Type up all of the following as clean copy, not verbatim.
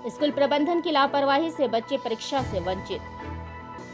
School प्रबंधन की लापरवाही से बच्चे परीक्षा से वंचित।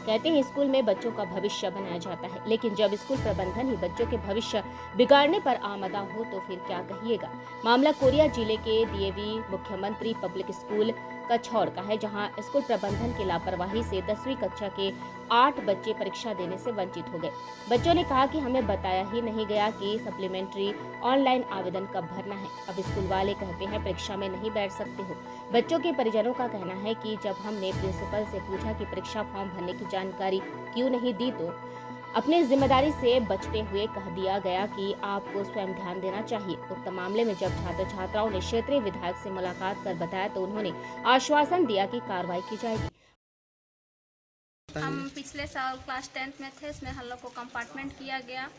कहते हैं स्कूल में बच्चों का भविष्य बनाया जाता है, लेकिन जब स्कूल प्रबंधन ही बच्चों के भविष्य बिगाड़ने पर आमदा हो तो फिर क्या कहिएगा। मामला कोरिया जिले के डीएवी मुख्यमंत्री पब्लिक स्कूल कछौड़ का है, जहां स्कूल प्रबंधन की लापरवाही से 10वीं कक्षा के 8 बच्चे परीक्षा देने से वंचित हो गए। बच्चों ने कहा कि हमें बताया ही नहीं गया कि सप्लीमेंट्री ऑनलाइन आवेदन कब भरना है। अब स्कूल वाले कहते हैं परीक्षा में नहीं बैठ सकते हो। बच्चों के परिजनों का कहना है कि जब हमने प्रिंसिपल से पूछा कि परीक्षा फॉर्म भरने की जानकारी क्यों नहीं दी, तो अपनी जिम्मेदारी से बचते हुए कह दिया गया कि आपको स्वयं ध्यान देना चाहिए। उक्त मामले में जब छात्र छात्राओं ने क्षेत्रीय विधायक से मुलाकात कर बताया तो उन्होंने आश्वासन दिया कि कार्रवाई की जाएगी। हम पिछले साल क्लास 10th में थे, इसमें हम लोग को कंपार्टमेंट किया गया।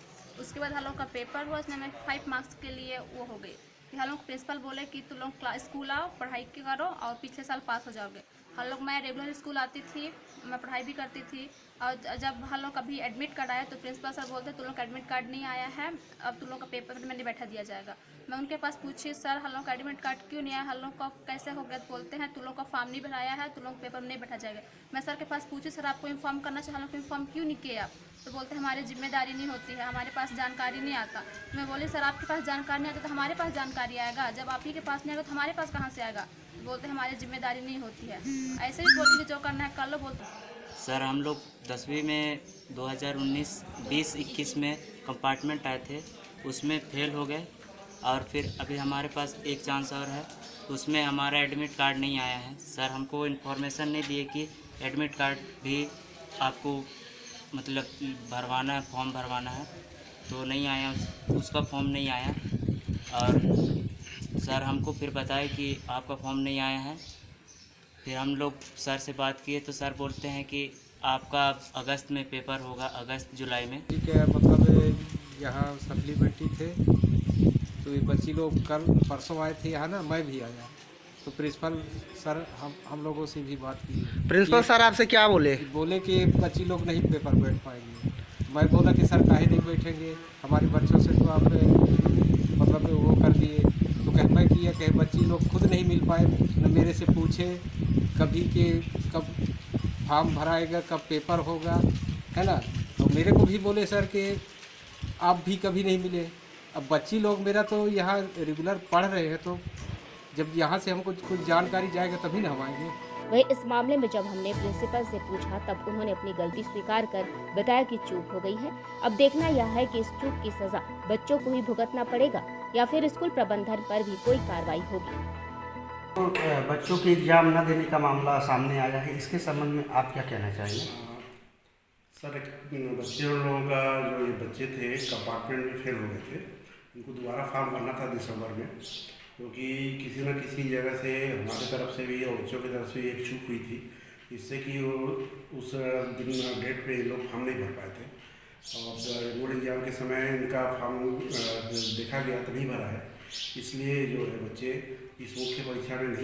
उसके बाद हम लोग का पेपर हुआ, उसमें हमें 5 मार्क्स के लिए वो हो गई। फिर हम लोग प्रिंसिपल बोले कि तुम लोग स्कूल आओ, पढ़ाई करो और पिछले साल पास हो जाओगे। हम लोग मैं रेगुलर स्कूल आती थी, मैं पढ़ाई भी करती थी। और जब हम लोग कभी एडमिट कार्ड आया तो प्रिंसिपल सर बोलते तुम लोग का एडमिट कार्ड नहीं आया है, अब तुम लोग का पेपर में नहीं बैठा दिया जाएगा। मैं उनके पास पूछी, सर हम लोग का एडमिट कार्ड क्यों नहीं आया, हम लोग का कैसे हो गया? तो बोलते हैं तुम लोग का फॉर्म नहीं भराया है, तुम लोग पेपर में नहीं बैठा जाएगा। मैं सर के पास पूछी, सर आपको इन्फॉर्म करना चाहिए, हम लोग को इन्फॉर्म क्यों नहीं किया? तो बोलते हैं हमारी जिम्मेदारी नहीं होती है, हमारे पास जानकारी नहीं आता। मैं बोली सर आपके पास जानकारी नहीं आता तो हमारे पास जानकारी आएगा, जब आप ही के पास नहीं आएगा तो हमारे पास कहाँ से आएगा? तो बोलते हैं हमारी जिम्मेदारी नहीं होती है। ऐसे ही बोलेंगे जो करना है कर लो, बोलते। सर हम लोग 10वीं में 2019-20-21 में कंपार्टमेंट आए थे, उसमें फेल हो गए। और फिर अभी हमारे पास एक चांस और है, उसमें हमारा एडमिट कार्ड नहीं आया है। सर हमको इन्फॉर्मेशन नहीं दिए कि एडमिट कार्ड भी आपको मतलब भरवाना है, फॉर्म भरवाना है, तो नहीं आया, उसका फॉर्म नहीं आया। और सर हमको फिर बताया कि आपका फॉर्म नहीं आया है। फिर हम लोग सर से बात किए तो सर बोलते हैं कि आपका अगस्त में पेपर होगा, अगस्त जुलाई में। ठीक है, मतलब यहाँ सप्लीमेंट्री थे तो ये बच्ची लोग कल परसों आए थे यहाँ ना, मैं भी आया तो प्रिंसिपल सर हम लोगों से भी बात की। प्रिंसिपल सर आपसे क्या बोले? बोले कि बच्ची लोग नहीं पेपर बैठ पाएंगे। मैं बोला कि सर काहे नहीं बैठेंगे, हमारे बच्चों से तो आप मतलब वो कर दिए। तो कह मैं किया कहे बच्ची लोग खुद नहीं मिल पाए, न मेरे से पूछे कभी कि कब फॉर्म भराएगा, कब पेपर होगा, है ना। तो मेरे को भी बोले सर कि आप भी कभी नहीं मिले। अब बच्ची लोग मेरा तो यहाँ रेगुलर पढ़ रहे हैं, तो जब यहाँ से हमको कुछ जानकारी जाएगा तभी ना हम आएंगे। वही इस मामले में जब हमने प्रिंसिपल से पूछा तब उन्होंने अपनी गलती स्वीकार कर बताया कि चूक हो गई है। अब देखना यह है कि इस चूक की सजा बच्चों को ही भुगतना पड़ेगा या फिर स्कूल प्रबंधन पर भी कोई कार्रवाई होगी। तो बच्चों के एग्ज़ाम न देने का मामला सामने आया है, इसके संबंध में आप क्या कहना चाहिए? सर बच्चे लोगों का जो ये बच्चे थे कंपार्टमेंट में फेल हो गए थे, उनको दोबारा फॉर्म भरना था दिसंबर में, क्योंकि किसी न किसी जगह से हमारी तरफ से भी और बच्चों की तरफ से भी एक चूक हुई थी, जिससे कि वो उस दिन डेट पे ये लोग फॉर्म नहीं भर पाए थे। और बोर्ड एग्जाम के समय इनका फॉर्म देखा गया तो नहीं भरा है, इसलिए जो है बच्चे इस मुख्य परीक्षा में नहीं